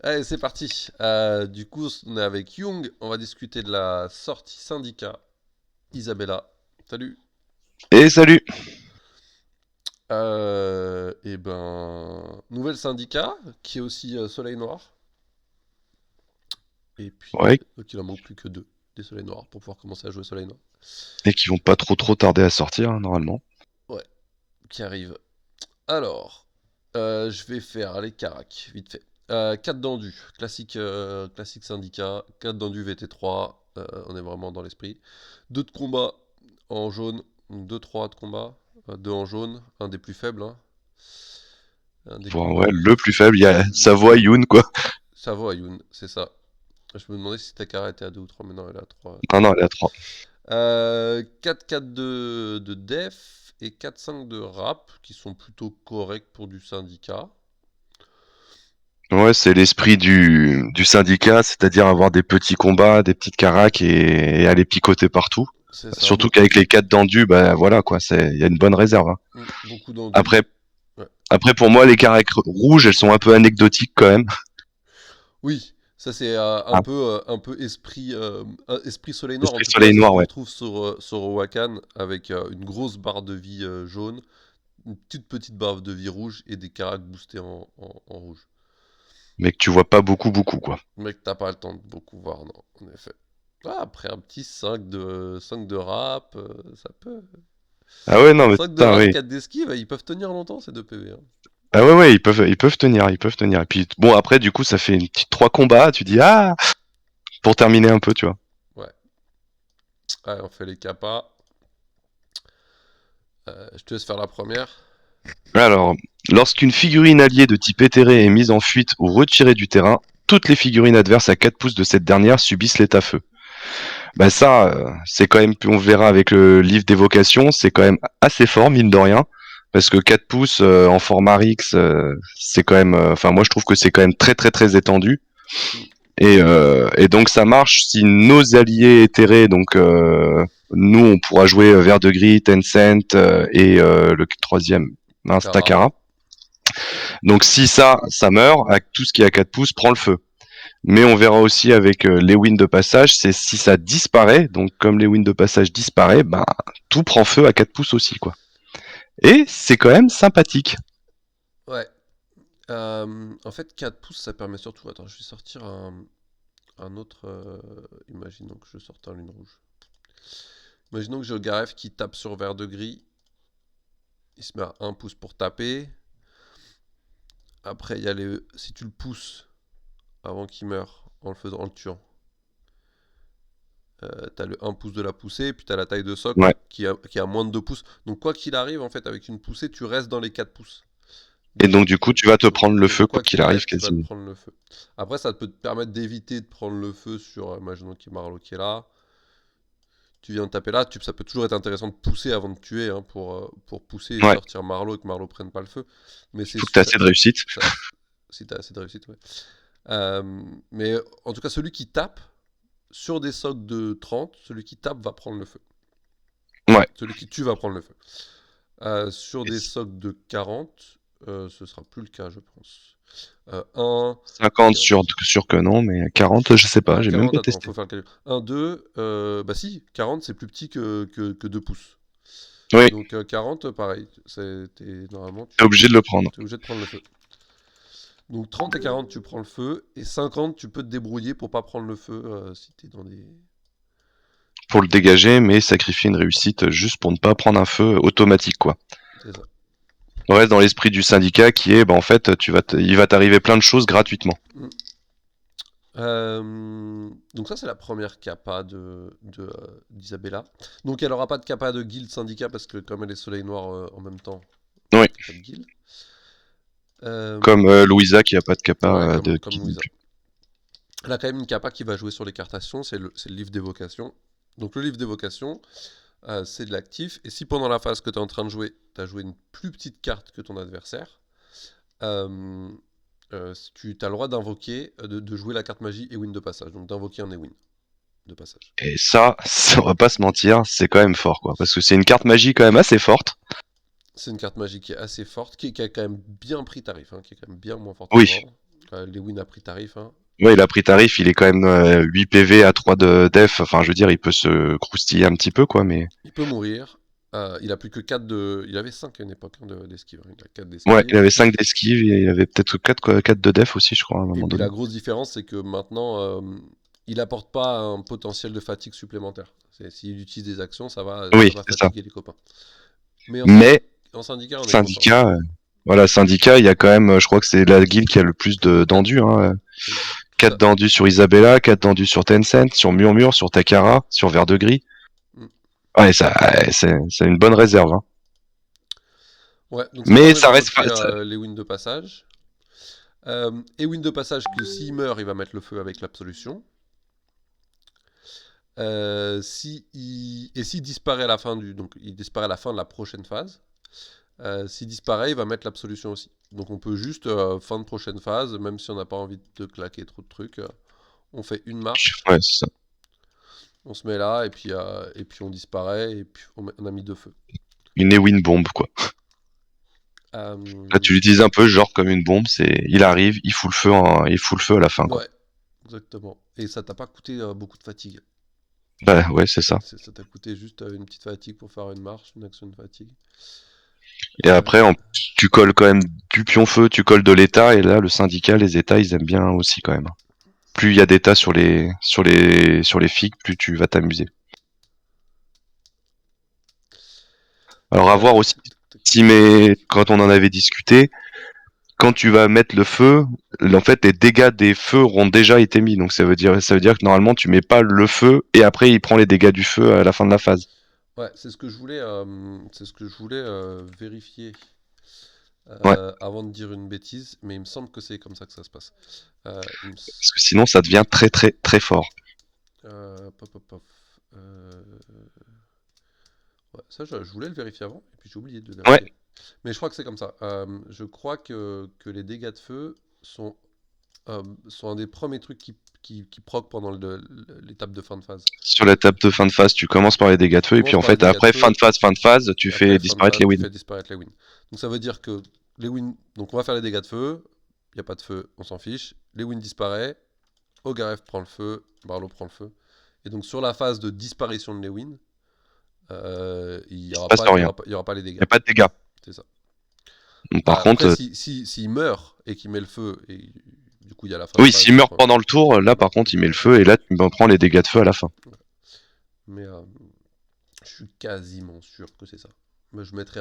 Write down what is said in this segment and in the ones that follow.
Allez, c'est parti. Du coup, on est avec Young. On va discuter de la sortie syndicat. Isabella, salut. Et salut! Nouvelle syndicat qui est aussi Soleil Noir. Et puis, Ouais, donc il en manque plus que deux des Soleils Noirs pour pouvoir commencer à jouer Soleil Noir. et qui vont pas trop tarder à sortir, hein, normalement. Ouais, qui arrive. Alors, je vais faire les caracs, vite fait. 4 dendus, classique syndicat. 4 dendus VT3, on est vraiment dans l'esprit. 2 de combat en jaune, 2-3 de combat. 2 en jaune, un des plus faibles, hein. Un des Bon, combats ouais, les le plus plus faible, il y a faibles. Savoie Youn, quoi. Ça vaut Ayun, c'est ça. Je me demandais si ta cara était à 2 ou 3, mais non, elle est à 3. Non, non, elle est à 3. 4-4 de def et 4-5 de rap, qui sont plutôt corrects pour du syndicat. Ouais, c'est l'esprit du syndicat, c'est-à-dire avoir des petits combats, des petites caracs et aller picoter partout. C'est ça, Surtout qu'avec les 4 tendus, bah voilà, quoi, il y a une bonne réserve, hein. beaucoup d'endus. Après, Ouais. après, pour moi, les caracs rouges, elles sont un peu anecdotiques quand même. Oui, ça c'est Ah, un peu esprit, esprit soleil noir. En esprit tout cas, soleil c'est ce noir, qu'on ouais. retrouve sur Oakan avec une grosse barre de vie jaune, une toute petite barre de vie rouge et des caracs boostés en rouge. Mais que tu vois pas beaucoup, quoi. Mec, t'as pas le temps de beaucoup voir, non, en effet. Ah, après un petit 5 de rap, ça peut. Ah ouais, non, mais 5 de putain, rap, oui. 4 d'esquive, ils peuvent tenir longtemps ces deux PV, hein. Ah ouais, ouais, ils peuvent tenir, ils peuvent tenir. Et puis, bon, après, du coup, ça fait une petite 3 combats, tu dis, ah, pour terminer un peu, tu vois. Ouais. Allez, on fait les capas. Je te laisse faire la première. Alors, lorsqu'une figurine alliée de type éthéré est mise en fuite ou retirée du terrain, toutes les figurines adverses à 4 pouces de cette dernière subissent l'état-feu. Bah ça, c'est quand même, on verra avec le livre d'évocation, c'est quand même assez fort, mine de rien. Parce que 4 pouces en format Rix, c'est quand même, enfin moi je trouve que c'est quand même très étendu. Mm. Et donc ça marche si nos alliés éthérés, donc nous on pourra jouer Vert de Gris, Tencent et le troisième, mince, Takara. Takara. Donc si ça meurt, avec tout ce qui est à 4 pouces prend le feu. Mais on verra aussi avec les wins de passage, c'est si ça disparaît, donc comme les wins de passage disparaissent, ben tout prend feu à 4 pouces aussi, quoi. Et c'est quand même sympathique. Ouais. En fait, 4 pouces, ça permet surtout. Attends, je vais sortir un autre. Imaginons que je sorte un lune rouge. Imaginons que j'ai Garef qui tape sur vert de gris. Il se met à 1 pouce pour taper. Après, il y a les. Si tu le pousses avant qu'il meure en le tuant, t'as le 1 pouce de la poussée. Puis t'as la taille de socle Ouais. qui a moins de 2 pouces. Donc, quoi qu'il arrive, en fait, avec une poussée, tu restes dans les 4 pouces. Et Donc, donc du coup, tu vas te prendre le feu quoi quoi qu'il qu'il arrive arrive, tu vas te quasiment. prendre le feu. Après, ça peut te permettre d'éviter de prendre le feu sur, imaginons qu'il y ait Marlowe qui est là. Tu viens de taper là, ça peut toujours être intéressant de pousser avant de tuer, hein, pour pousser et Ouais. sortir Marlowe et que Marlowe prenne pas le feu. Mais Il faut que tu aies assez de réussite. si t'as assez de réussite, ouais. Mais en tout cas, celui qui tape sur des socles de 30, celui qui tape va prendre le feu. Ouais. Celui qui tue va prendre le feu. Sur des socles de 40, ce sera plus le cas, je pense. 1, 50 sûr que non, mais 40, je sais pas, j'ai même 40, pas attends, testé. faut faire le calcul. 1, 2, bah si, 40 c'est plus petit que 2 pouces. Oui, Donc 40, pareil, normalement t'es obligé de le prendre. tu es obligé de prendre le feu. Donc 30 et 40 tu prends le feu, et 50 tu peux te débrouiller pour pas prendre le feu si t'es dans des... Pour le dégager, mais sacrifier une réussite juste pour ne pas prendre un feu automatique, quoi. C'est ça. On reste dans l'esprit du syndicat qui est, bah, en fait, il va t'arriver plein de choses gratuitement. Mm. Donc ça c'est la première capa d'Isabella. Donc elle aura pas de capa de guild syndicat parce que comme elle est soleil noir en même temps, Oui, il n'y a pas de guild. comme Euh, Louisa qui a pas de capa ouais, de comme guide non Louisa. plus. Elle a quand même une capa qui va jouer sur les cartes actions, c'est le livre d'évocation. Donc le livre d'évocation, c'est de l'actif. Et si pendant la phase que tu es en train de jouer, tu as joué une plus petite carte que ton adversaire, euh, tu as le droit d'invoquer, de jouer la carte magie Ewin de passage. Donc d'invoquer un Ewin de passage. Et ça, on va pas se mentir, c'est quand même fort, quoi. Parce que c'est une carte magie quand même assez forte. C'est une carte magie qui est assez forte, qui a quand même bien pris tarif, hein, qui est quand même bien moins forte Oui, qu'avant. Lewin a pris tarif, hein. Ouais, il a pris tarif, il est quand même 8 PV à 3 de def. Enfin, je veux dire, il peut se croustiller un petit peu, quoi, mais. Il peut mourir. Il a plus que 4 de. Il avait 5 à une époque, hein, d'esquive, hein. Il a 4 Ouais, il d'esquive. avait 5 d'esquive, et il avait peut-être 4 de def aussi, je crois, à un Et moment puis la donné. grosse différence, c'est que maintenant, il apporte pas un potentiel de fatigue supplémentaire. S'il utilise des actions, ça Oui, va c'est ça. fatiguer les copains. Mais Mais, en syndicat, on est content. syndicat, voilà, syndicat, il y a quand même, je crois que c'est la guilde qui a le plus Quatre. d'endus, hein. C'est tout 4 à. d'endus sur Isabella, 4 d'endus sur Tencent, sur Murmure, sur Takara, sur Vert de Gris. Mm. Ouais, ça, c'est une bonne réserve, hein. Ouais, donc ça Mais permet de ça reste, protéger les wins de passage. Et win de passage que s'il meurt, il va mettre le feu avec l'absolution. Et s'il disparaît à la fin donc il disparaît à la fin de la prochaine phase. S'il disparaît, il va mettre l'absolution aussi. Donc on peut juste fin de prochaine phase, même si on n'a pas envie de claquer trop de trucs, on fait une marche, ouais, c'est ça. on se met là et puis on disparaît et puis on a mis deux feux. Une Ewin bombe, quoi. Là, tu Euh, l'utilises un peu, genre, comme une bombe, il arrive, il fout le feu à la fin, quoi. ouais, exactement. Et ça t'a pas coûté beaucoup de fatigue. Bah, ouais, c'est ça. Ça t'a coûté juste une petite fatigue pour faire une marche, une action de fatigue. Et après, Euh, tu colles quand même du pion-feu, tu colles de l'état, et là, le syndicat, les états, ils aiment bien aussi, quand même. Plus il y a d'états sur les figues, plus tu vas t'amuser. Alors, à voir aussi, si, mais quand on en avait discuté, quand tu vas mettre le feu, en fait, les dégâts des feux auront déjà été mis. Donc, ça veut dire que normalement, tu mets pas le feu, et après, il prend les dégâts du feu à la fin de la phase. ouais, c'est ce que je voulais vérifier Ouais. avant de dire une bêtise, mais il me semble que c'est comme ça que ça se passe. Il me s- Parce que sinon, ça devient très, très, très fort. pop, pop, pop. Euh, ouais, ça, je voulais le vérifier avant, et puis j'ai oublié de le Ouais. vérifier. Mais je crois que c'est comme ça. Je crois que les dégâts de feu sont, sont un des premiers trucs qui proc pendant l'étape de fin de phase. Sur la table de fin de phase, tu commences par les dégâts de Tu feu, et puis commences en par les fait, dégâts de après, feu, fin de phase, tu et après, fais fin de disparaître phase, les tu wins. fais disparaître les wins. Donc ça veut dire que les wins. Donc on va faire les dégâts de feu. Il n'y a pas de feu, on s'en fiche. Les wins disparaissent. Ogaref prend le feu. Barlow prend le feu. Et donc sur la phase de disparition de Lewin, il n'y Il se aura, passe pas- rien. il y aura pas les Il n'y dégâts. a pas de dégâts. C'est ça. Donc, par contre, Après, s'il meurt et qu'il met le feu, et du coup il y a la fin de oui, phase s'il qui meurt prend. pendant le tour, là, par contre, il met le feu, et là, tu prends les dégâts de feu à la fin. Mais je suis quasiment sûr que c'est ça. Mais je mettrai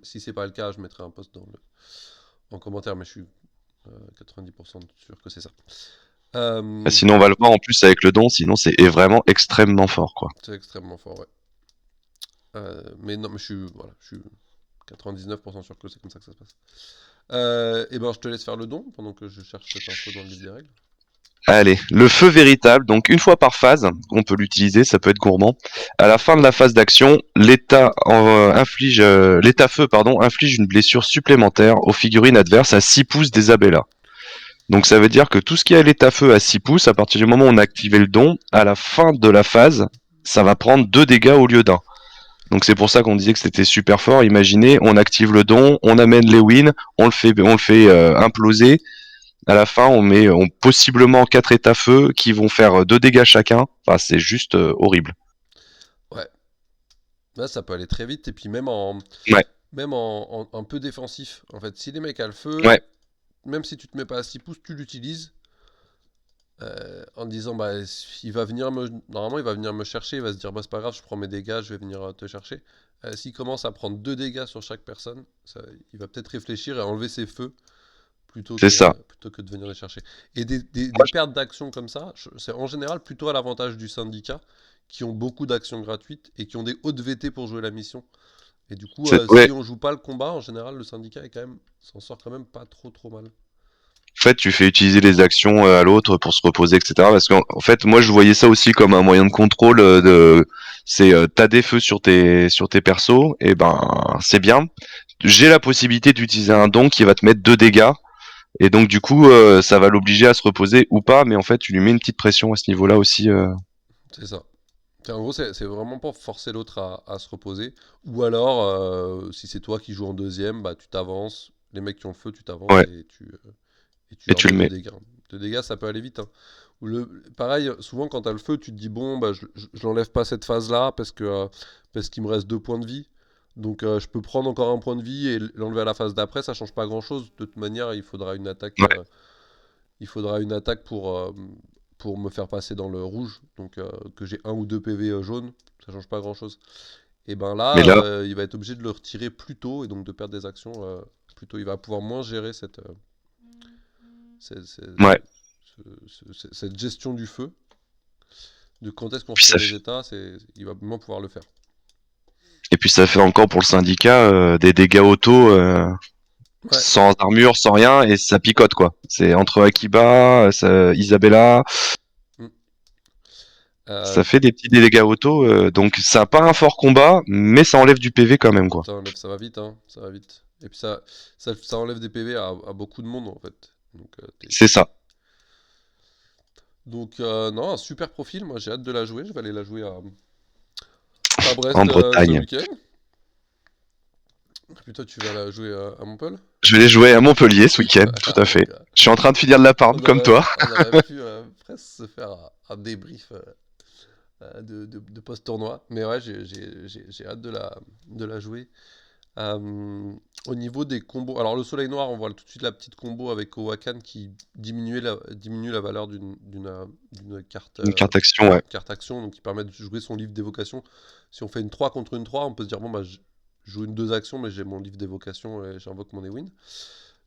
si c'est pas le cas, je mettrai un post en commentaire, mais je suis 90% sûr que c'est ça. Euh, Sinon, on va le voir en plus avec le don, sinon, c'est vraiment extrêmement fort, quoi. c'est extrêmement fort, ouais. Mais non, mais je suis 99% sûr que c'est comme ça que ça se passe. Et ben, je te laisse faire le don pendant que je cherche cette info dans le livre des règles. Allez, le feu véritable, donc une fois par phase, on peut l'utiliser, ça peut être gourmand. À la fin de la phase d'action, l'état feu, pardon, inflige une blessure supplémentaire aux figurines adverses à 6 pouces d'Isabella. Donc ça veut dire que tout ce qui a l'état feu à 6 pouces, à partir du moment où on a activé le don, à la fin de la phase, ça va prendre 2 dégâts au lieu d'un. Donc c'est pour ça qu'on disait que c'était super fort. Imaginez, on active le don, on amène les wins, on le fait imploser. À la fin, on possiblement 4 états feu qui vont faire 2 dégâts chacun. Enfin, c'est juste horrible. Ouais. Là, ça peut aller très vite. Et puis Ouais, même en un peu défensif. En fait, si les mecs a le feu, ouais, même si tu te mets pas à 6 pouces, tu l'utilises. En disant, bah, normalement, il va venir me chercher. Il va se dire, bah, c'est pas grave, je prends mes dégâts, je vais venir te chercher. S'il commence à prendre 2 dégâts sur chaque personne, il va peut-être réfléchir et enlever ses feux c'est ça. plutôt que de venir les chercher. Et des pertes d'actions comme ça, c'est en général plutôt à l'avantage du syndicat, qui ont beaucoup d'actions gratuites et qui ont des hautes VT pour jouer la mission. Et du coup, Ouais. si on joue pas le combat, en général, le syndicat s'en sort quand même pas trop mal. En fait, tu fais utiliser les actions à l'autre pour se reposer, etc. Parce qu'en fait, moi, je voyais ça aussi comme un moyen de contrôle. T'as des feux sur tes persos, et ben c'est bien. J'ai la possibilité d'utiliser un don qui va te mettre 2 dégâts, et donc du coup, ça va l'obliger à se reposer ou pas. Mais en fait, tu lui mets une petite pression à ce niveau-là aussi. C'est ça. En gros, c'est vraiment pas forcer l'autre à se reposer. Ou alors, si c'est toi qui joues en deuxième, bah tu t'avances. Les mecs qui ont le feu, tu t'avances Ouais, et tu Et leur tu le mets mets. 2 dégâts. 2 dégâts, ça peut aller vite, hein. Pareil, souvent quand t'as le feu, tu te dis bon, bah, je l'enlève pas cette phase-là parce qu'il me reste 2 points de vie. Donc je peux prendre encore un point de vie et l'enlever à la phase d'après, ça change pas grand-chose. De toute manière, Ouais. il faudra une attaque pour me faire passer dans le rouge. Donc que j'ai un ou 2 PV jaunes, ça change pas grand-chose. Et ben là, Mais là, il va être obligé de le retirer plus tôt et donc de perdre des actions plus tôt. Il va pouvoir moins gérer cette, ouais. cette gestion du feu, de quand est-ce qu'on Puis retire ça les fait, états, il va moins pouvoir le faire. et puis ça fait encore pour le syndicat des dégâts auto Ouais. sans armure, sans rien, et ça picote quoi. C'est entre Akiba, Isabella, Mm. ça Euh, fait des petits dégâts auto, donc ça a pas un fort combat, mais ça enlève du PV quand même quoi. ça va vite, hein, ça va vite. Et puis ça enlève des PV à beaucoup de monde en fait. C'est ça. Non, un super profil, moi j'ai hâte de la jouer, je vais aller la jouer à En Brest ce Bretagne. week-end. Et puis toi tu vas la jouer à Montpellier. Je vais les jouer à Montpellier ce week-end, tout à fait. Donc, Je suis en train de finir de la farm comme toi. on aurait pu presque se faire un débrief de post-tournoi. Mais ouais, j'ai hâte de la jouer. Euh, Au niveau des combos, alors le soleil noir, on voit tout de suite la petite combo avec Owakan qui diminue la valeur d'une Une carte action, ouais. carte action, donc qui permet de jouer son livre d'évocation. Si on fait une 3 contre une 3 on peut se dire, bon, bah, je joue une 2 actions, mais j'ai mon livre d'évocation et j'invoque mon Ewin.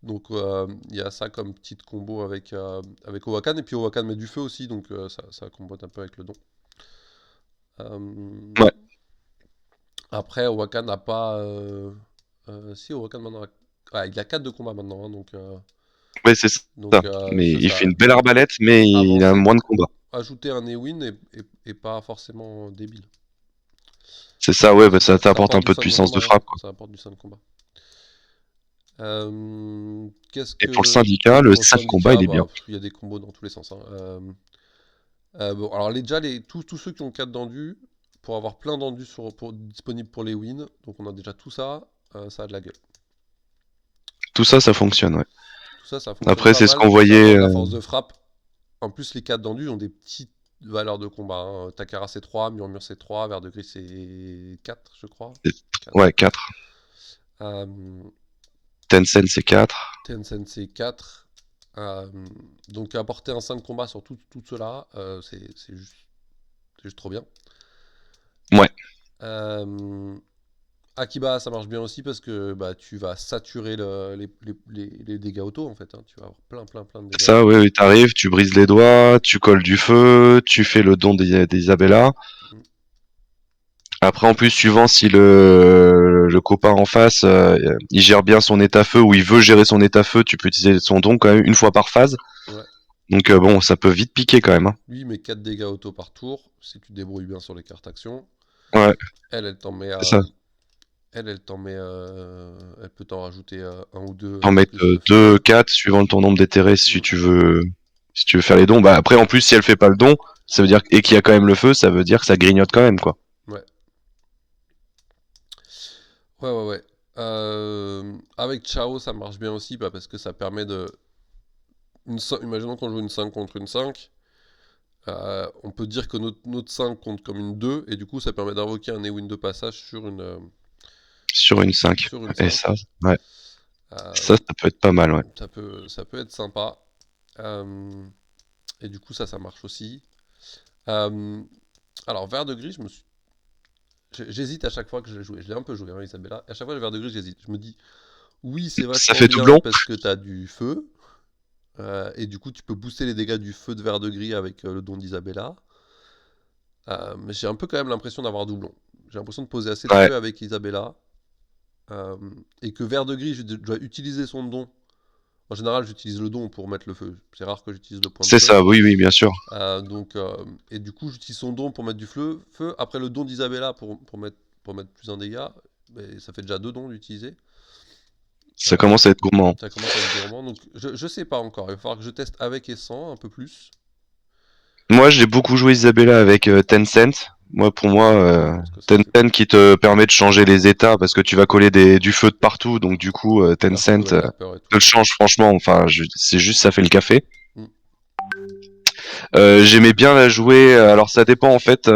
Donc il y a ça comme petite combo avec Owakan, et puis Owakan met du feu aussi, donc ça combote un peu avec le don. Euh, Ouais, Après, Owakan n'a pas. Si, Owakan maintenant. Il a 4 de combat maintenant, hein, ouais, c'est ça. Mais c'est il fait ça. une belle arbalète, mais il a Avancer, moins de combat. ajouter un Ewin et pas forcément débile. C'est ça, ouais, bah, ça t'apporte apporte un du peu de 5 de puissance de combat, hein. frappe, quoi. Ça apporte du 5 de combat. Qu'est-ce Et pour le que. syndicat, le Pour le 5 combat, syndicat, il est bien. bah, il y a des combos dans tous les sens, hein. Bon, alors tous ceux qui ont 4 d'endu, pour avoir plein d'endus disponibles pour les wins, donc on a déjà tout ça, ça a de la gueule. Tout ça, ça fonctionne, ouais. Tout ça, ça fonctionne Après, pas c'est ce mal qu'on pour faire voyait. de la force de frappe. En plus, les 4 d'endu ont des petites valeurs de combat, hein. Takara c'est 3, Murmure c'est 3, Vert de Gris c'est 4, je crois. 4. Ouais, 4. Euh, Tencent, c'est 4. Tencent c'est 4. Euh, donc apporter un 5 de combat sur tout cela, c'est juste trop bien. Ouais, Euh, Akiba, ça marche bien aussi parce que bah, tu vas saturer les dégâts auto en fait, hein. Tu vas avoir plein de c'est dégâts ça, auto. ouais, oui, t'arrives, tu brises les doigts, tu colles du feu, tu fais le don d'Isabella. Mm. Après, en plus, suivant si le copain en face, il gère bien son état feu ou il veut gérer son état feu, tu peux utiliser son don quand même une fois par phase. Ouais. Donc bon, ça peut vite piquer quand même, hein. Lui, il met 4 dégâts auto par tour si tu te débrouilles bien sur les cartes actions. Ouais, Elle t'en met c'est ça. elle t'en met elle peut t'en rajouter un ou deux En mettre plus de feu. 2, 4, suivant ton nombre d'éthérés, si Mm. tu veux, si tu veux faire les dons. Bah après, en plus, si elle fait pas le don, ça veut dire et qu'il y a quand même le feu, ça veut dire que ça grignote quand même, quoi. Ouais. Ouais. Avec Chao, ça marche bien aussi bah, parce que ça permet de. Imaginons qu'on joue une 5 contre une 5. On peut dire que notre 5 compte comme une 2 et du coup ça permet d'invoquer un Ewin de passage Sur une 5. sur une Et 5. ça, ouais. Euh, Ça peut être pas mal, ouais. ça peut être sympa. Euh, et du coup ça marche aussi. Euh, alors Vert de Gris, j'hésite à chaque fois que je l'ai joué. Je l'ai un peu joué, hein, Isabella. Et à chaque fois le Vert de Gris, j'hésite. Je me dis, oui c'est Ça vachement fait bien doublon. parce que t'as du feu. Et du coup tu peux booster les dégâts du feu de Vert de Gris avec le don d'Isabella. Mais j'ai un peu quand même l'impression d'avoir doublon. J'ai l'impression de poser assez de Ouais, feu avec Isabella. Et que Vert de Gris, je dois utiliser son don. En général, j'utilise le don pour mettre le feu. C'est rare que j'utilise le point de c'est feu. ça, oui, oui, bien sûr. Et du coup, j'utilise son don pour mettre du feu. Après le don d'Isabella pour mettre plus un dégât. Mais ça fait déjà 2 dons d'utiliser. Ça Euh, commence à être gourmand. Ça commence à être gourmand. Donc je sais pas encore. Il va falloir que je teste avec et sans un peu plus. Moi, j'ai beaucoup joué Isabella avec Tencent. Pour moi, Je pense que ça c'est Tencent qui te permet de changer les états parce que tu vas coller du feu de partout, donc du coup, la feu, Tencent ouais, la peur et te le tout. change franchement. Enfin, c'est juste ça fait le café. Mm. J'aimais bien la jouer. Alors ça dépend en fait.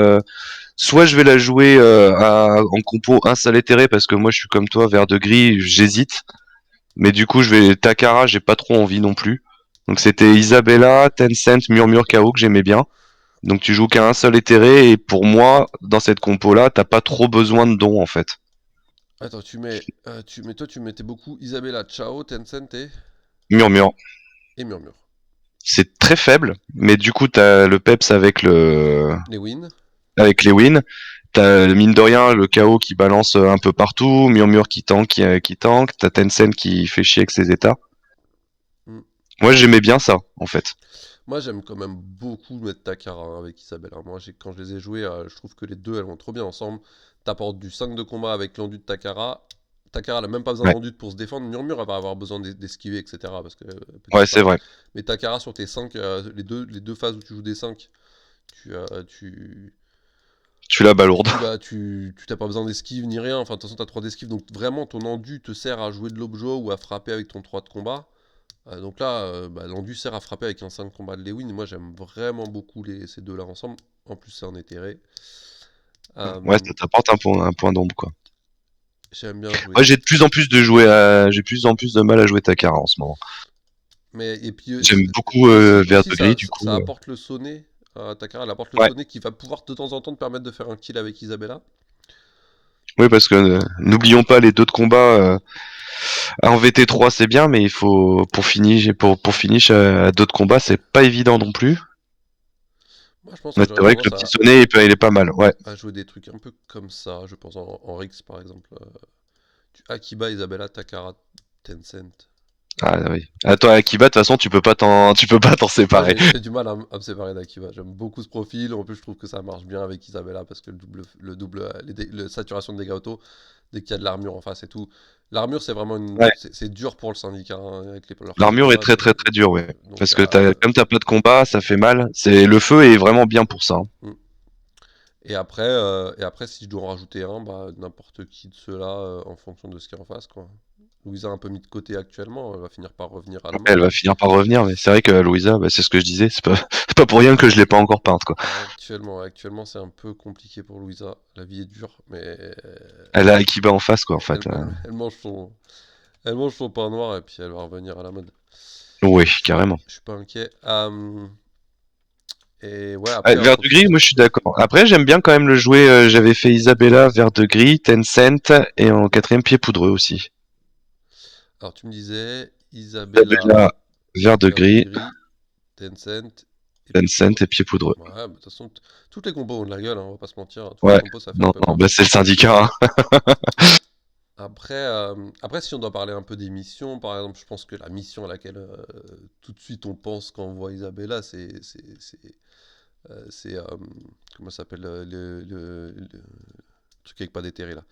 Soit je vais la jouer en compo un seul éthéré parce que moi je suis comme toi, vert de gris, j'hésite. Mais du coup, je vais Takara, j'ai pas trop envie non plus. Donc c'était Isabella, Tencent, Murmure KO que j'aimais bien. Donc tu joues qu'à un seul éthéré et pour moi, dans cette compo là, t'as pas trop besoin de dons en fait. Attends, toi tu mettais beaucoup Isabella, Chao, Tencent Murmure. et Murmure. C'est très faible, mais du coup t'as le peps Les wins. avec les wins. T'as mine de rien le KO qui balance un peu partout, Murmure qui tank, t'as Tencent qui fait chier avec ses états. Mm. Moi j'aimais bien ça en fait. Moi j'aime quand même beaucoup mettre Takara avec Isabella. Moi quand je les ai joués, je trouve que les deux elles vont trop bien ensemble. T'apportes du 5 de combat avec l'enduit de Takara. Takara elle a même pas besoin Ouais, d'enduit pour se défendre. Murmure elle va avoir besoin d'esquiver, etc. Parce que ouais petite c'est tank. vrai. Mais Takara sur tes 5, les deux phases où tu joues des 5, tu, Tu la balourdes. tu t'as pas besoin d'esquive ni rien. Enfin de toute façon t'as 3 d'esquive. Donc vraiment ton enduit te sert à jouer de l'objet ou à frapper avec ton 3 de combat. Donc là, l'enduit sert à frapper avec un 5 combat de Lewin. Moi, j'aime vraiment beaucoup ces deux-là ensemble. En plus, c'est un éthéré. Ouais, Euh, ça t'apporte un point d'ombre quoi. J'aime bien jouer Moi, ça. j'ai de plus en plus de mal à jouer Takara en ce moment. Et puis J'aime beaucoup aussi, Vert aussi de Gris, ça, du ça, coup. ça apporte le sonnet. Takara, elle apporte le Ouais, sonnet qui va pouvoir de temps en temps te permettre de faire un kill avec Isabella. oui, parce que n'oublions pas les deux de combat en VT3, c'est bien, mais il faut pour finish à deux de combat, c'est pas évident non plus. Moi, je pense que Mais j'aurais c'est vrai que le tendance petit sonnet, il est pas mal. Ouais. à jouer des trucs un peu comme ça. Je pense en Rix, par exemple. Akiba, Isabella, Takara, Tencent. Ah oui. À toi, Akiba, de toute façon, tu peux pas t'en Moi, séparer. j'ai du mal à me séparer d'Akiva. J'aime beaucoup ce profil. En plus, je trouve que ça marche bien avec Isabella parce que le saturation de dégâts auto, dès qu'il y a de l'armure en face et tout. L'armure, c'est vraiment Ouais. c'est dur pour le syndicat hein, avec leurs feux de L'armure est mode. très très très dure, ouais. Donc, Parce que comme t'as pas de combat, ça fait mal. Le feu est vraiment bien pour ça, hein. mm. Et après, si je dois en rajouter un, bah, n'importe qui de ceux-là en fonction de ce qu'il y a en face, quoi. Louisa a un peu mis de côté actuellement, elle va finir par revenir à la Elle mode. va finir par revenir, mais c'est vrai que Louisa, bah, c'est ce que je disais, c'est pas pour rien que je l'ai pas encore peinte, quoi. Actuellement, c'est un peu compliqué pour Louisa. La vie est dure, mais Elle a Akiba en face, quoi, en fait. elle mange son pain noir et puis elle va revenir à la mode. Oui, carrément. Je suis pas inquiet. Et ouais, Ouais, après, vert de gris, moi je suis d'accord. Après, j'aime bien quand même le jouer. J'avais fait Isabella, vert de gris, Tencent, et en quatrième pied poudreux aussi. alors tu me disais Isabella, Isabella, vert de vert de gris, gris, Tencent et pied Tencent poudreux. et pied poudreux. Ouais, bah, de toute façon, toutes les compos ont de la gueule, hein, on va pas se mentir, hein. Toutes les Ouais, compos, ça fait un non, peu non, peur. bah c'est le syndicat, hein. Après, si on doit parler un peu des missions, par exemple, je pense que la mission à laquelle tout de suite on pense quand on voit Isabella, c'est comment ça s'appelle le truc avec pas d'éthéré là.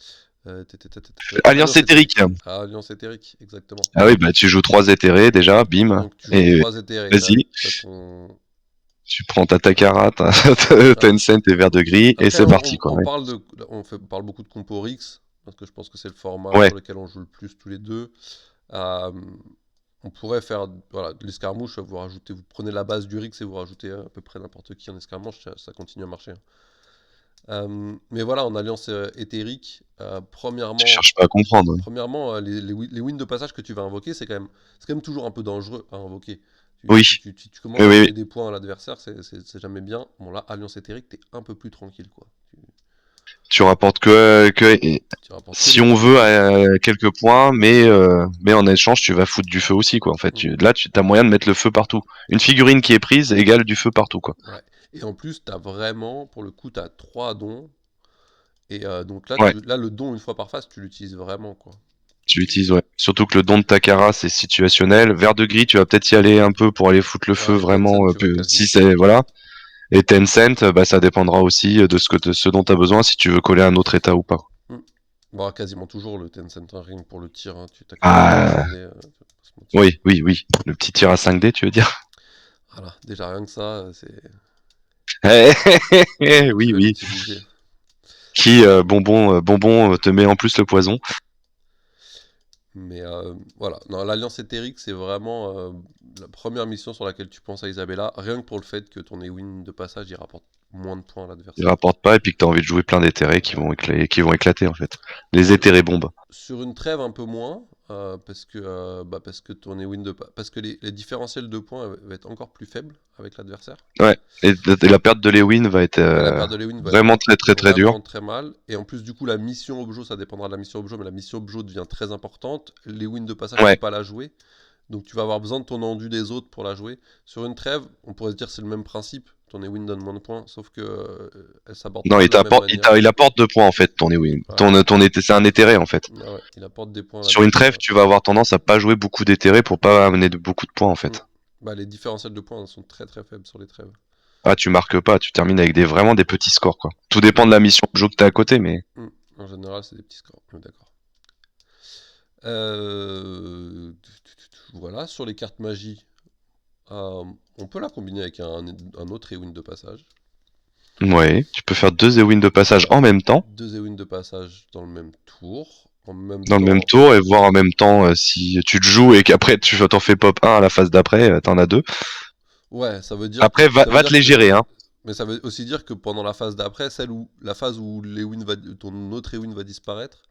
Alliance Alliance éthérique. éthérique. Ah, Alliance éthérique, exactement. Ah oui, bah tu joues trois éthérés déjà, bim, Donc tu joues et 3 éthérés, vas-y. t'as ton. Tu prends ta Takara, ta Ah. Tencent et vert de gris, et Après, c'est parti, quoi. on Ouais. parle on parle beaucoup de compo Rix, parce que je pense que c'est le format Ouais. sur lequel on joue le plus tous les deux. Euh, on pourrait faire voilà, de l'escarmouche, vous prenez la base du Rix et vous rajoutez à peu près n'importe qui en escarmouche, ça continue à marcher, hein. Mais voilà, en alliance éthérique, Tu cherches pas à comprendre, ouais. premièrement les wins de passage que tu vas invoquer, c'est quand même toujours un peu dangereux à invoquer. Oui, Tu oui, commences à oui, oui. donner des points à l'adversaire, c'est jamais bien. Bon là, alliance éthérique, t'es un peu plus tranquille, quoi. Tu rapportes Tu rapportes que si des on points de veut vie. quelques points, mais en échange, tu vas foutre du feu aussi, quoi. En fait, Mm. là, tu as moyen de mettre le feu partout. Une figurine qui est prise égale du feu partout, quoi. Ouais. Et en plus, t'as vraiment, pour le coup, t'as 3 dons. Et donc là, Ouais, le don une fois par phase, tu l'utilises vraiment, quoi. tu l'utilises, ouais. Surtout que le don de Takara, c'est situationnel. Vert de gris, tu vas peut-être y aller un peu pour aller foutre le feu Ouais, Tencent, vraiment, tu vas quasiment si tout le c'est, temps. voilà. Et Tencent, bah, ça dépendra aussi de ce dont tu as besoin, si tu veux coller un autre état ou pas. Mm. Bon, quasiment toujours le Tencent Ring pour le tir, hein. Tu t'as quand même un tir à Ah, 5D, tu vas pas se mentir. oui, oui, oui. Le petit tir à 5D, tu veux dire? Voilà, déjà rien que ça, c'est. Tu Oui, vas oui. l'utiliser. Qui, bonbon, te met en plus le poison. Mais voilà, non, l'Alliance éthérique, c'est vraiment la première mission sur laquelle tu penses à Isabella, rien que pour le fait que ton Ewin de passage, il rapporte moins de points à Il l'adversaire. rapporte pas et puis que t'as envie de jouer plein d'éthérés Ouais. qui vont éclater en fait. Les Sur, éthérés bombes. sur une trêve un peu moins, parce que ton Ewin parce que les différentiels de points vont être encore plus faibles avec l'adversaire. Ouais. Et la perte de Lewin va être Ouais, la perte de Lewin va être vraiment très très très dure. vraiment très mal. Et en plus, du coup, la mission objo, ça dépendra de la mission objo, mais la mission objo devient très importante. Lewin de passage, tu peux Ouais. pas la jouer. Donc tu vas avoir besoin de ton endu des autres pour la jouer. Sur une trêve, on pourrait se dire c'est le même principe. Ton Ewin donne moins de points, sauf que elle s'aborde Non, pas de la même manière. il apporte 2 points en fait, ton Lewin. Ouais, C'est un éthéré en fait. ah ouais, il apporte des points Sur une là-dessus. trêve, tu vas avoir tendance à pas jouer beaucoup d'éthérés pour pas amener de beaucoup de points en Mm. fait. Bah, les différentiels de points sont très très faibles sur les trêves. Ah, tu marques pas, tu termines avec vraiment des petits scores quoi. Tout Mm. dépend de la mission de jeu que t'as à côté, mais Mm. En général, c'est des petits scores. On est d'accord. Voilà, sur les cartes magie, on peut la combiner avec un autre Ewin de passage. ouais, tu peux faire 2 Ewin de passage Ouais, en même temps, deux Ewin de passage dans le même tour. En même dans le même temps, tour, et voir en même temps si tu te joues et qu'après tu t'en fais pop 1 à la phase d'après, t'en as 2. ouais, ça veut dire que Après, ça veut va te dire les que gérer, hein. mais ça veut aussi dire que pendant la phase d'après, la phase où ton autre Ewin va disparaître,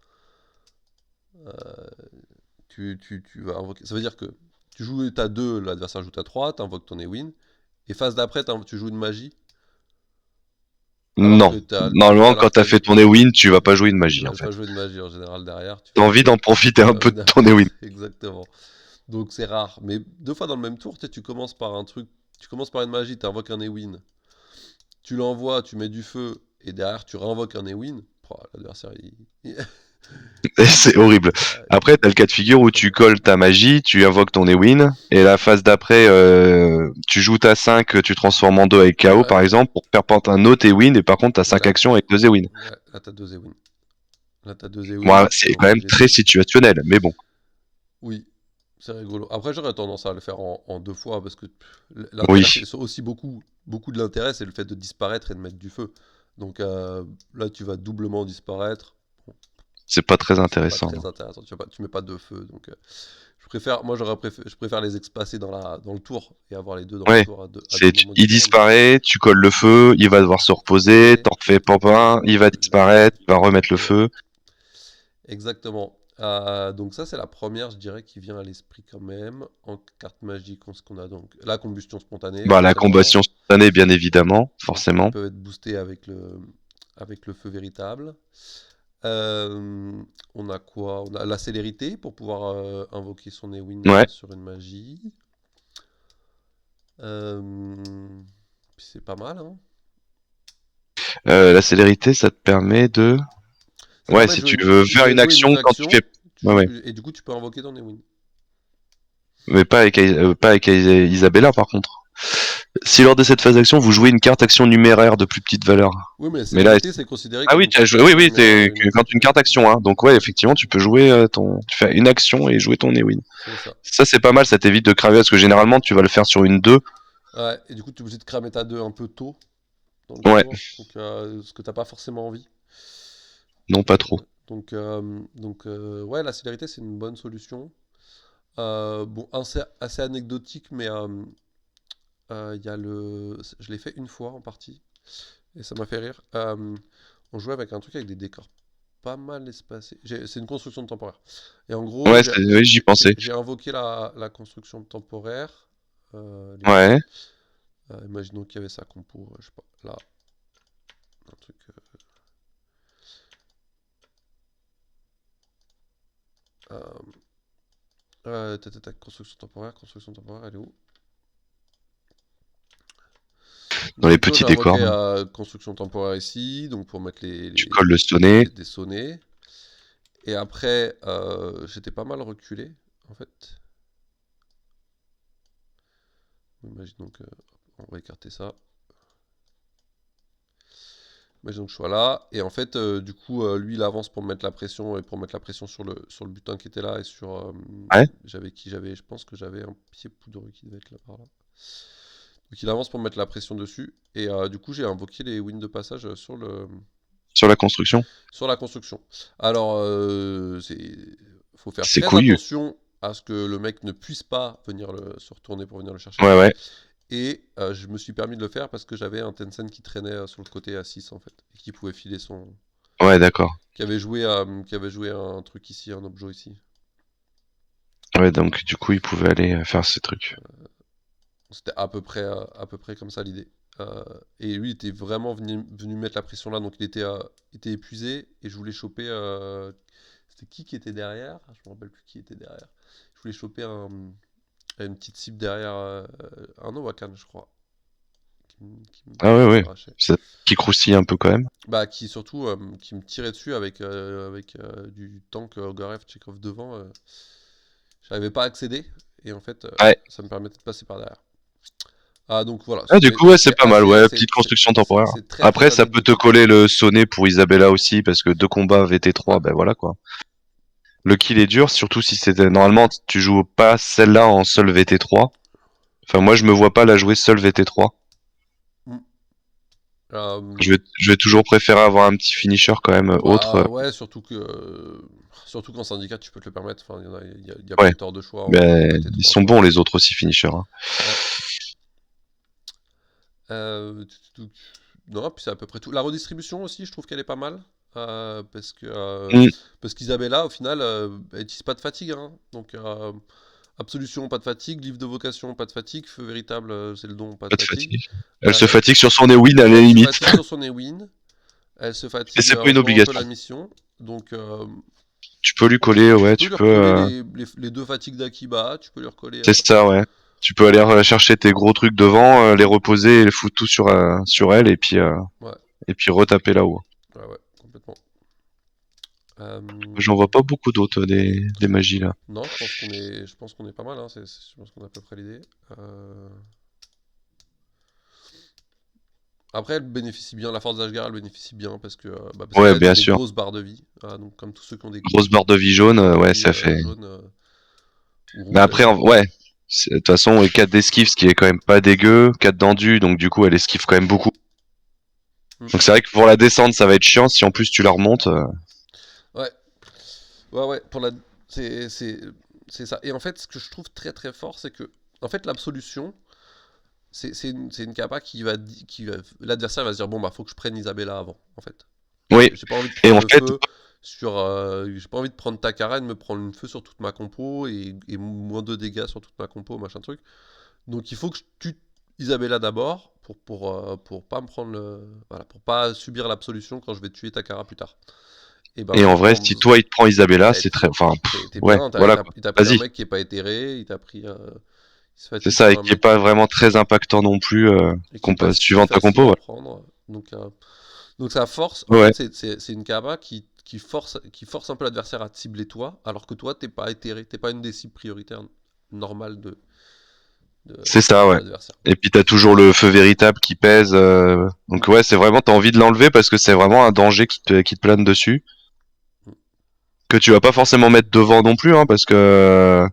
tu vas invoquer. Ça veut dire que tu joues ta 2, l'adversaire joue ta 3, tu invoques ton Ewin, et phase d'après, tu joues une magie, alors Non. que Normalement, quand t'as fait ton Ewin, tu vas pas jouer une tu magie, en vas pas fait. jouer de magie en général derrière, tu T'as fais envie d'en profiter un t'as peu envie de ton Ewin. exactement. Donc c'est rare, mais deux fois dans le même tour, tu commences par un truc, tu commences par une magie, tu invoques un Ewin, tu l'envoies, tu mets du feu, et derrière tu réinvoques un Ewin. L'adversaire, C'est horrible. Après, t'as le cas de figure où tu colles ta magie, tu invoques ton Ewin, et la phase d'après, tu joues ta 5, tu transformes en 2 avec KO, ouais, par exemple, pour faire pente un autre Ewin, et par contre, t'as 5 là, actions avec 2 Ewin. là t'as deux Ewin. Là t'as deux Bon, Ewin, tu c'est peux quand même envoyer les très deux. situationnel, mais bon. Oui, c'est rigolo. Après j'aurais tendance à le faire en deux fois, parce que Oui, l'intérêt c'est aussi beaucoup de l'intérêt, c'est le fait de disparaître et de mettre du feu. Donc là tu vas doublement disparaître. Bon, c'est pas très c'est pas intéressant. très intéressant. Tu mets pas de feu, donc je préfère les espacer dans le tour et avoir les deux dans le Ouais, tour à deux moments il différents. disparaît, tu colles le feu, il va devoir se reposer, Reposer, t'en refais pop un, il va il va disparaître, tu vas remettre le feu. exactement. Donc ça c'est la première, je dirais, qui vient à l'esprit quand même. En carte magique, ce qu'on a donc la combustion spontanée, Bah, la forcément. combustion spontanée, bien évidemment, Donc qui forcément. peut être boostée avec le feu véritable. Euh, on a quoi? On a la célérité pour pouvoir invoquer son Ewin Ouais. sur une magie. Euh, c'est pas mal, hein. La célérité, ça te permet de... Ça Ouais, permet de si jouer tu veux faire de une jouer action une quand tu fais... action, Ouais, ouais. et du coup tu peux invoquer ton Ewin. Mais pas avec Isabella, par contre. Si lors de cette phase d'action, vous jouez une carte action numéraire de plus petite valeur. Oui, mais la Mais là... célérité c'est considéré Ah comme oui, une carte oui, action oui, numéraire de quand une carte action, hein. Donc ouais, effectivement, tu peux jouer tu fais une action et jouer ton Ewin. C'est ça. Ça, c'est pas mal, ça t'évite de craver, parce que généralement, tu vas le faire sur une 2. Ouais, et du coup tu es obligé de cramer ta 2 un peu tôt dans le Ouais, tour, donc, ce que t'as pas forcément envie. non, pas trop. Ouais, la célérité c'est une bonne solution. Bon, assez anecdotique, mais il y a je l'ai fait une fois en partie, et ça m'a fait rire. On jouait avec un truc avec des décors pas mal espacés. C'est une construction de temporaire. Et en gros, Ouais, oui, j'y pensais. j'ai invoqué la construction de temporaire. Ouais. Imaginons qu'il y avait sa compo, je sais pas, là, un truc. Construction temporaire, elle est où? Dans les Donc toi, petits j'ai décors, invoqué construction temporaire ici, donc pour mettre tu colles le sonnet. des sonnets. Et après, j'étais pas mal reculé, en fait. Imaginons que... On va écarter ça. Imaginons que je sois là. Et en fait, du coup, lui, il avance pour mettre la pression et pour mettre la pression sur le butin qui était là et sur... Ouais. Je pense que j'avais un pied poudreux qui devait être là par là. Donc il avance pour mettre la pression dessus. Et du coup, j'ai invoqué les wins de passage Sur la construction. sur la construction. Alors, faut faire C'est très couillu. attention à ce que le mec ne puisse pas venir se retourner pour venir le chercher. Ouais, ouais. Et je me suis permis de le faire parce que j'avais un Tencent qui traînait sur le côté à 6 en fait. Et qui pouvait filer son. Ouais, d'accord. Qui avait joué un truc ici, un objet ici. Ouais, donc du coup, il pouvait aller faire ces trucs. C'était à peu près comme ça l'idée. Et lui, il était vraiment venu mettre la pression là, donc il était épuisé. Et je voulais choper. C'était qui était derrière? Je me rappelle plus qui était derrière. Je voulais choper une petite cible derrière un Owakan, je crois, Ah ouais, qui ouais. m'arrachait. Qui croustille un peu quand même. Bah, qui surtout qui me tirait dessus avec du tank Ogarev Chekhov devant. J'arrivais pas à accéder. Et en fait, Ouais. ça me permettait de passer par derrière. Ah, donc voilà, Ah, du coup, ouais, c'est pas mal. Ouais, petite construction temporaire. c'est très Après, très ça peut te anecdotique. coller le sonnet pour Isabella aussi, parce que 2 combats VT3, Ouais. ben voilà quoi. Le kill est dur, surtout si c'était. Normalement, tu joues pas celle-là en seul VT3. Enfin, moi, je me vois pas la jouer seule VT3. Mm. Euh, Je vais toujours préférer avoir un petit finisher quand même autre. Bah ouais, surtout qu'en syndicat tu peux te le permettre. Enfin, il y a Ouais, pléthore de choix en ben ils VT3 sont quoi. bons les autres aussi finishers, hein. Ouais. Donc, non, puis c'est à peu près tout. La redistribution aussi, je trouve qu'elle est pas mal. Parce que Mm, parce qu'Isabella, au final, elle utilise pas de fatigue, hein. Donc, absolution, pas de fatigue. Livre de vocation, pas de fatigue. Feu véritable, c'est le don, pas de pas de fatigue. fatigue. Elle se Elle, fatigue sur son Ewin à la elle se limite. fatigue sur son Ewin. Elle se Et fatigue c'est pas en une jouant un peu obligation. la mission. Donc, Tu peux lui coller, tu ouais, peux tu lui peux. recoller les deux fatigues d'Akiba. Tu peux lui recoller. C'est ça, ouais. Tu peux aller chercher tes gros trucs devant, les reposer et les foutre tout sur elle Ouais, et puis retaper là-haut. ouais, ouais, complètement. J'en vois pas beaucoup d'autres des magies là. Non, je pense qu'on est pas mal, hein, je pense qu'on a à peu près l'idée. Euh, Après, elle bénéficie bien, la force d'Ashgar, elle bénéficie bien parce Ouais, qu'elle a bien des sûr. grosses barres de vie. Donc, comme tous ceux qui ont des Grosse barre de vie jaune, barres de ouais, vie ça fait. jaunes ou Mais rouges après, d'ailleurs. ouais. De toute façon, et 4 d'esquive, ce qui est quand même pas dégueu. 4 d'endu, donc du coup, elle esquive quand même beaucoup. Hmm. Donc c'est vrai que pour la descente, ça va être chiant. Si en plus tu la remontes. Ouais, ouais, ouais, c'est ça. Et en fait, ce que je trouve très très fort, c'est que en fait, l'absolution, c'est une capa l'adversaire va se dire bon bah faut que je prenne Isabella avant en fait. Oui. J'ai pas envie de Et prendre en le fait, feu j'ai pas envie de prendre Takara et de me prendre le feu sur toute ma compo et moins 2 dégâts sur toute ma compo machin truc. Donc il faut que je tue Isabella d'abord pour pas me prendre voilà, pour pas subir l'absolution quand je vais tuer Takara plus tard. Et ben en et en fait vrai, si toi il te prend Isabella, bah, c'est très. Enfin, t'es ouais, bien, voilà quoi. il t'a pris un Vas-y. mec qui est pas éthéré, il se C'est fatigue ça, sur et un qui est mec pas vraiment très impactant non plus, et qui est pas si suivant ta facile compo. à Ouais. prendre. Donc ça force, en Ouais. fait, c'est une Kaba qui force un peu l'adversaire à te cibler toi, alors que toi, t'es pas éthéré, t'es pas une des cibles prioritaires normales de, C'est ça, de ouais. l'adversaire. Et puis t'as toujours le feu véritable qui pèse. Mm, Donc ouais, c'est vraiment, t'as envie de l'enlever parce que c'est vraiment un danger qui te plane dessus. mm. Que tu vas pas forcément mettre devant non plus, hein, parce que,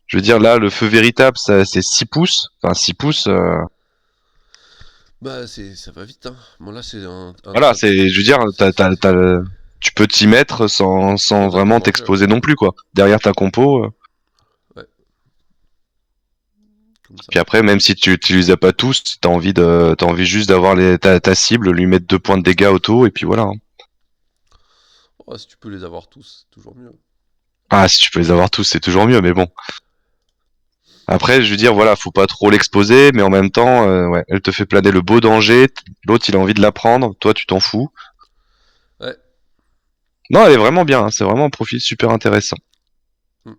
je veux dire, là, le feu véritable, c'est 6 pouces. Enfin, 6 pouces, Bah, ça va vite, hein. Bon, là, c'est un voilà, chat. c'est, je veux dire, tu peux t'y mettre sans Sans être en vraiment danger, ouais. t'exposer non plus, quoi. Derrière ta compo. Ouais, comme ça. Puis après, même si tu les as pas tous, t'as envie juste d'avoir ta cible, lui mettre 2 points de dégâts auto, et puis voilà, hein. Oh, si tu peux les avoir tous, c'est toujours mieux. Ah, si tu peux les avoir tous, c'est toujours mieux, mais bon. Après, je veux dire, voilà, faut pas trop l'exposer, mais en même temps, ouais, elle te fait planer le beau danger, l'autre il a envie de la prendre, toi tu t'en fous. Ouais. Non, elle est vraiment bien, hein, c'est vraiment un profil super intéressant. Mm.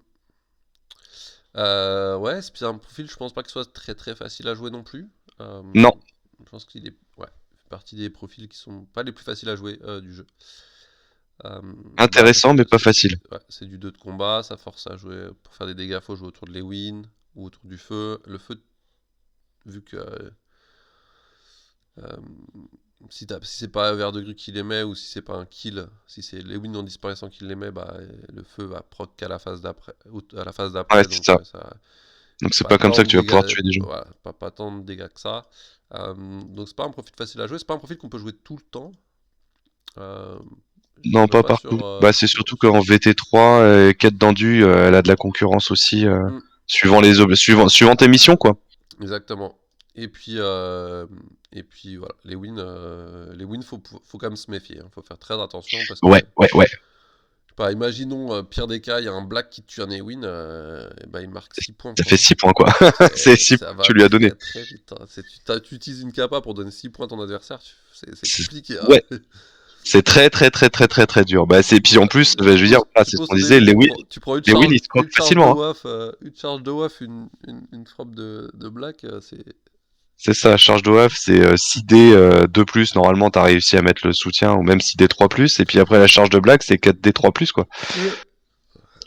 Ouais, c'est un profil, je pense pas que ce soit très très facile à jouer non plus. Euh, Non, je pense qu'il est, ouais, fait partie des profils qui sont pas les plus faciles à jouer du jeu. Bah, parce intéressant, que mais pas facile. c'est du 2 de combat, ça force à jouer. Pour faire des dégâts, faut jouer autour de Lewin ou autour du feu. Le feu, vu que euh, si c'est pas Verdegru qui les met ou si c'est pas un kill, si c'est Lewin en disparaissant qui les met, bah, le feu va proc qu'à la phase d'après, à la phase Ouais, d'après, c'est donc ça. Donc c'est Pas pas comme tant ça de que tu vas pouvoir dégâts, tuer des gens. voilà, pas tant de dégâts que ça. Donc c'est pas un profil facile à jouer, c'est pas un profil qu'on peut jouer tout le temps. Euh, je Non, dirais pas pas partout. Bah c'est sur, surtout qu'en VT3, quête d'endu, elle a de la concurrence aussi, Hmm, suivant suivant tes missions, quoi. exactement. Et puis voilà, les wins faut quand même se méfier, hein. Faut faire très attention parce que, Ouais, ouais, ouais. je sais pas, imaginons, pire des cas, il y a un black qui tue un Ewin, et ben il marque 6 points Ça fait quoi. 6 points, quoi. C'est C'est, 6 points ça que va tu lui as donné. très très vite, hein. Tu utilises une capa pour donner 6 points à ton adversaire, c'est C'est- compliqué, hein. Ouais, c'est très, très, très, très, très, très dur. Bah, puis en plus, bah, je veux dire, voilà, Tu c'est ce poses qu'on ton disait, Ewin, tu prends Les wins, ils se une croquent charge de facilement, hein. waf, une frappe de black, c'est. C'est ça, charge d'OAF, c'est 6D 2+, normalement t'as réussi à mettre le soutien, ou même 6D 3+, et puis après la charge de blague, c'est 4D 3+, quoi. Ouais,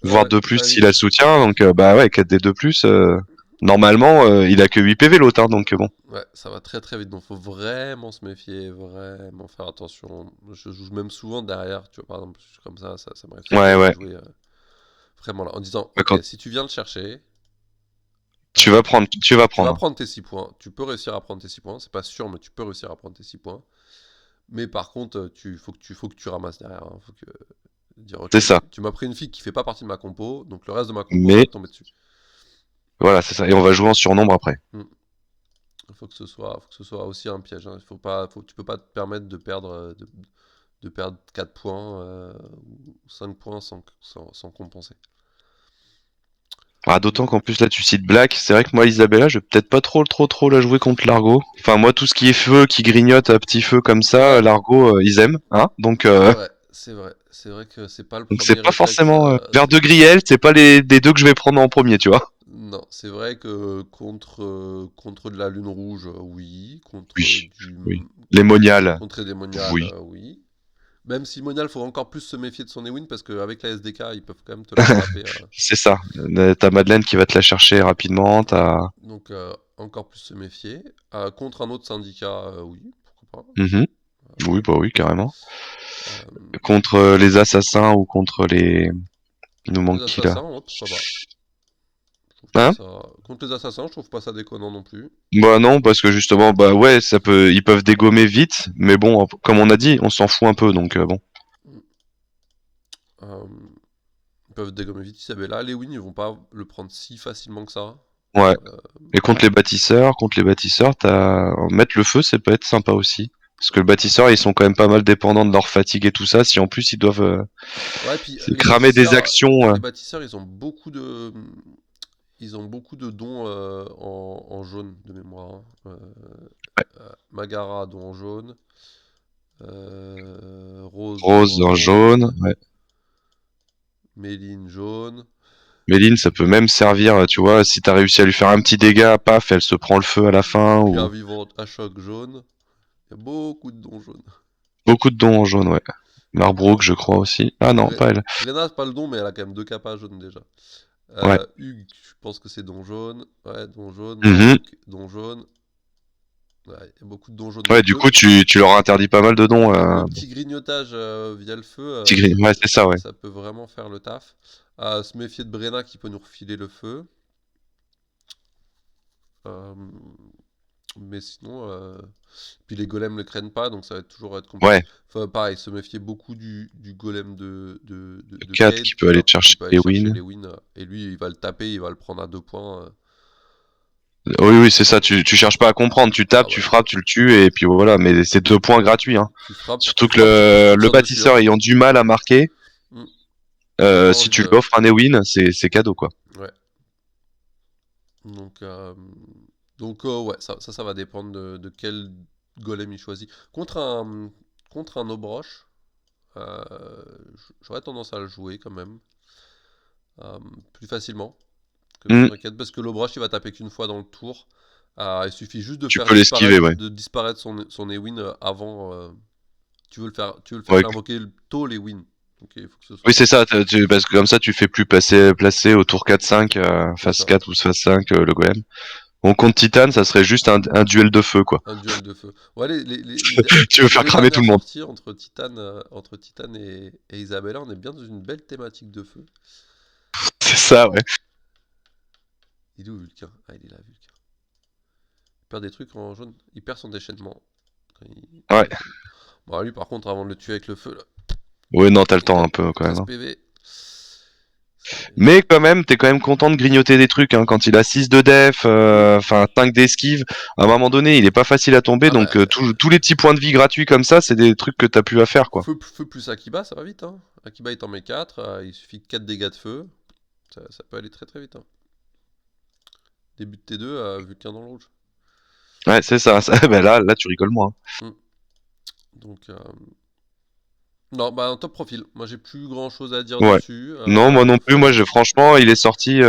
Voire ouais, 2+, ça va s'il a le vite. soutien, donc bah ouais, 4D 2+, normalement, il a que 8 PV l'autre, hein, donc bon. Ouais, ça va très très vite, donc faut vraiment se méfier, vraiment faire attention. Je joue même souvent derrière, tu vois, par exemple, comme ça m'arrive Ouais, souvent de ouais. jouer, vraiment là, en disant, Bah, ok, quand si tu viens le chercher, tu vas euh, prendre, tu vas tu vas prendre. prendre tes 6 points, tu peux réussir à prendre tes 6 points, c'est pas sûr, mais tu peux réussir à prendre tes 6 points. Mais par contre, faut que tu ramasses derrière, hein. Faut que dire, ok, C'est ça. tu m'as pris une fille qui fait pas partie de ma compo, donc le reste de ma compo, ça va Mais, te tomber dessus. voilà, c'est ça. Et on va jouer en surnombre après. Hmm. Faut que ce soit aussi un piège, hein. Tu peux pas te permettre de perdre 4 points, ou 5 points sans compenser. Ah, d'autant qu'en plus là tu cites Black, c'est vrai que moi Isabella, je vais peut-être pas trop la jouer contre Largo. Enfin moi tout ce qui est feu, qui grignote à petit feu comme ça, Ouais, Largo ils aiment, hein. Donc c'est vrai que c'est pas le donc c'est premier pas réflexe. forcément vers de Griel, c'est pas les des deux que je vais prendre en premier, tu vois. Non, c'est vrai que contre de la lune rouge, oui, Oui, oui. Les moniales, contre les démoniales, oui. oui. Même si Monial, faut encore plus se méfier de son Ewin parce qu'avec la SDK, ils peuvent quand même te la rattraper. C'est ça. T'as Madeleine qui va te la chercher rapidement, Ouais. t'as. Donc, encore plus se méfier. Contre un autre syndicat, oui, pourquoi pas. Mhm. Oui, bah oui, carrément. Euh, Contre les assassins ou contre les. Il nous Contre les manque qui là? assassins, ouais, pourquoi pas. Je trouve pas Hein? ça. Contre les assassins, je trouve pas ça déconnant non plus. Bah non, parce que justement, bah ouais, ils peuvent dégommer vite, mais bon, comme on a dit, on s'en fout un peu, donc bon. Euh, Ils peuvent dégommer vite Isabella. Les wins, ils vont pas le prendre si facilement que ça. Ouais. Euh, Et contre les bâtisseurs, mettre le feu, ça peut être sympa aussi. Parce que le bâtisseur, ils sont quand même pas mal dépendants de leur fatigue et tout ça. Si en plus ils doivent Ouais, puis cramer des actions. les bâtisseurs, ils ont beaucoup de dons, en jaune de mémoire, hein. Magara, don en jaune. Rose, don Rose en en jaune. jaune. Ouais. Méline, jaune. Méline, ça peut même servir, tu vois, si t'as réussi à lui faire un petit dégât, paf, elle se prend le feu à la fin. Pierre Ou vivante à choc jaune. Il y a beaucoup de dons jaunes. beaucoup de dons en jaune, ouais. Marbrook, je crois aussi. Ah non, pas elle. Brenna, c'est pas le don, mais elle a quand même deux capas jaunes déjà. Ouais. Hugues, je pense que c'est don jaune. Ouais, don jaune. Mhm. Marbrook, don jaune. Ouais, il y a beaucoup de dons jaunes. Ouais, Donc du coup, tu leur interdis pas mal de dons. le petit grignotage, via le feu, Tigri. Ouais, c'est ça, ouais. ça peut vraiment faire le taf. Se méfier de Brenna qui peut nous refiler le feu. Euh, mais sinon, puis les golems le craignent pas, donc ça va toujours être compliqué. Ouais. Enfin, pareil, se méfier beaucoup du golem de 4 Cade qui peut aller te qui chercher peut aller les chercher wins. les wins. Et lui, il va le taper, il va le prendre à 2 points. Oui, oui, c'est ça. Tu cherches pas à comprendre. Tu Ah tapes, tu ouais, frappes, tu le tues, et puis voilà. Mais c'est 2 points gratuits, hein. tu Surtout que frappes, tu le tires dessus, hein. bâtisseur ayant du mal à marquer, Mm. T'as pas si envie tu lui de. offres un Ewin, c'est cadeau, quoi. Ouais. Donc, ouais, ça va dépendre de quel golem il choisit. Contre un Obroche, j'aurais tendance à le jouer quand même, plus facilement que Hmm. sur Ecad, parce que l'Obroche il va taper qu'une fois dans le tour. Il suffit juste Tu peux l'esquiver, ouais. de disparaître son Ewin, avant. Tu veux le faire Ouais. l'invoquer tôt les wins. Donc il faut que ce Oui, soit. c'est ça. Parce que comme ça, tu fais plus placer au tour 4-5, C'est phase ça. 4 ou phase 5, le golem. Bon, contre Titan, ça serait juste un duel de feu, quoi. Un duel de feu. Ouais, Tu veux faire les cramer tout dernières le monde. sorties entre Titan et Isabella, on est bien dans une belle thématique de feu. C'est ça, ouais. Il est où Vulcain? Ah, il est là, Vulcain. Il perd des trucs en jaune. Il perd son déchaînement. Quand Ouais. il déchaîne. Bon, lui, par contre, avant de le tuer avec le feu, là, Ouais, non, t'as le temps 4 un peu quand même, 15 hein. PV. Mais quand même, t'es quand même content de grignoter des trucs, hein. Quand il a 6 de def, Hmm. enfin 5 d'esquive, à un moment donné, il est pas facile à tomber, Ah donc bah, tous les petits points de vie gratuits comme ça, c'est des trucs que t'as pu à faire, quoi. feu plus Akiba, ça va vite. Hein. Akiba, il t'en met 4. Il suffit de 4 dégâts de feu. Ça peut aller très très vite. Hein. Début de T2, Vulcain dans le rouge. Ouais, c'est ça. Ben là, tu rigoles moins. Hmm. Donc, non, bah, un top profil. Moi, j'ai plus grand chose à dire Ouais. dessus. Non, moi non plus. Fun. Moi, franchement, il est sorti. Il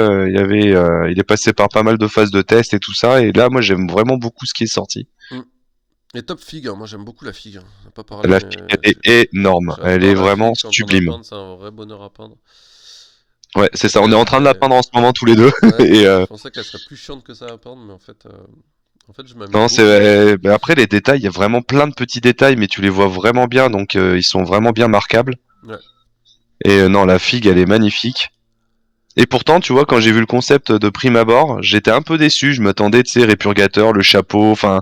est passé par pas mal de phases de test et tout ça. Et là, moi, j'aime vraiment beaucoup ce qui est sorti. Hmm. Et top figue, hein. Moi j'aime beaucoup la figue. Hein. On n'a pas parlé, La mais figue, elle est énorme. Elle j'adore est la vraiment figue quand on a sublime. peindre, c'est un vrai bonheur à peindre. Ouais, Je c'est pensais ça. On est qu'elle en train de la serait. peindre en ce moment tous les deux. Ouais, Et je pensais qu'elle serait plus chiante que ça à peindre, mais en fait je m'amuse non, beaucoup. ben après les détails, il y a vraiment plein de petits détails, mais tu les vois vraiment bien, donc ils sont vraiment bien marquables. Ouais. Et non, la figue, elle est magnifique. Et pourtant, tu vois, quand j'ai vu le concept de prime abord, j'étais un peu déçu. Je m'attendais, tu sais, répurgateur, le chapeau, enfin,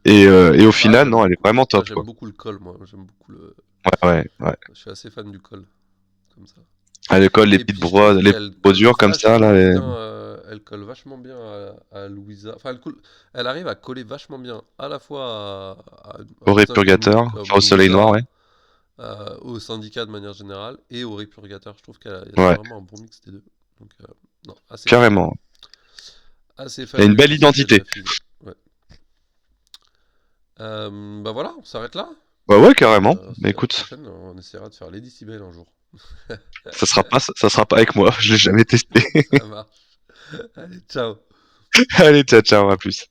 et au Ah, final, non, elle est vraiment top, j'aime quoi. beaucoup le col, moi. J'aime beaucoup le. Ouais, ouais, ouais. Je suis assez fan du col, comme ça. Elle colle Et puis je trouve les petites qu'elle colle brodures comme ça, vachement là. bien. Elle colle vachement bien à Louisa. Enfin, elle arrive à coller vachement bien à la fois à Au un personnage répurgateur, comme enfin au soleil noir, Louisa, ouais. au syndicat de manière générale et au répurgateur. Je trouve qu'c'est Ouais, vraiment un bon mix des deux. Donc, non, assez fan. carrément. Assez Elle a fan une du belle concept et de identité. la figue. Ouais. Bah voilà, on s'arrête là. Bah ouais, carrément. Mais Et la écoute, prochaine, on essaiera de faire Lady Sibel un jour. ça sera pas avec moi. Je l'ai jamais testé. Ça marche. Allez, ciao. Allez, ciao, ciao, à plus.